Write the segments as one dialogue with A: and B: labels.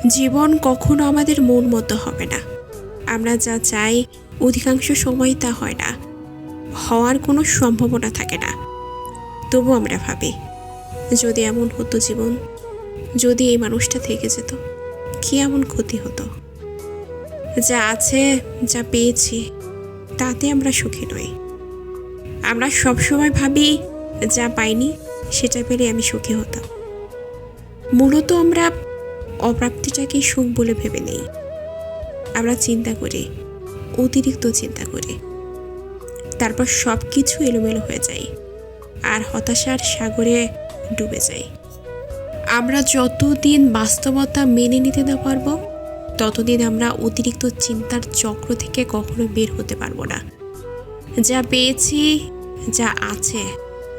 A: জীবন কখনো আমাদের মন মতো হবে না। আমরা যা চাই অধিকাংশ সময় তা হয় না, হওয়ার কোনো সম্ভাবনা থাকে না। তবু আমরা ভাবি, যদি এমন হতো জীবন, যদি এই মানুষটা থেকে যেত, কি এমন ক্ষতি হতো। যা আছে, যা পেয়েছি, তাতে আমরা সুখী নই। আমরা সবসময় ভাবি, যা পাইনি সেটা পেলে আমি সুখী হতাম। মূলত আমরা অপ্রাপ্তিটাকে সুখ বলে ভেবে নেই। আমরা চিন্তা করি, অতিরিক্ত চিন্তা করি, তারপর সব কিছু এলোমেলো হয়ে যায় আর হতাশার সাগরে ডুবে যাই। আমরা যতদিন বাস্তবতা মেনে নিতে না পারবো, ততদিন আমরা অতিরিক্ত চিন্তার চক্র থেকে কখনো বের হতে পারবো না। যা পেয়েছি, যা আছে,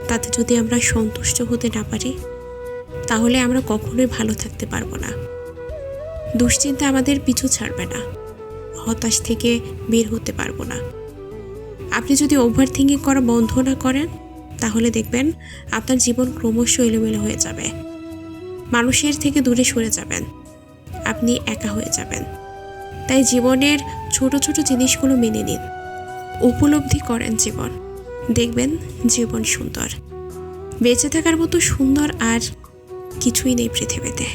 A: তাতে যদি আমরা সন্তুষ্ট হতে না পারি, তাহলে আমরা কখনোই ভালো থাকতে পারবো না। দুশ্চিন্তা আমাদের পিছু ছাড়বে না, হতাশ থেকে বের হতে পারবো না। আপনি যদি ওভার থিঙ্কিং করা বন্ধ না করেন, তাহলে দেখবেন আপনার জীবন ক্রমশ এলোমেলো হয়ে যাবে। মানুষের থেকে দূরে সরে যাবেন, আপনি একা হয়ে যাবেন। তাই জীবনের ছোট ছোট জিনিসগুলো মেনে নিন, উপলব্ধি করেন জীবন, দেখবেন জীবন সুন্দর। বেঁচে থাকার মতো সুন্দর আর কিছুই নেই পৃথিবীতে।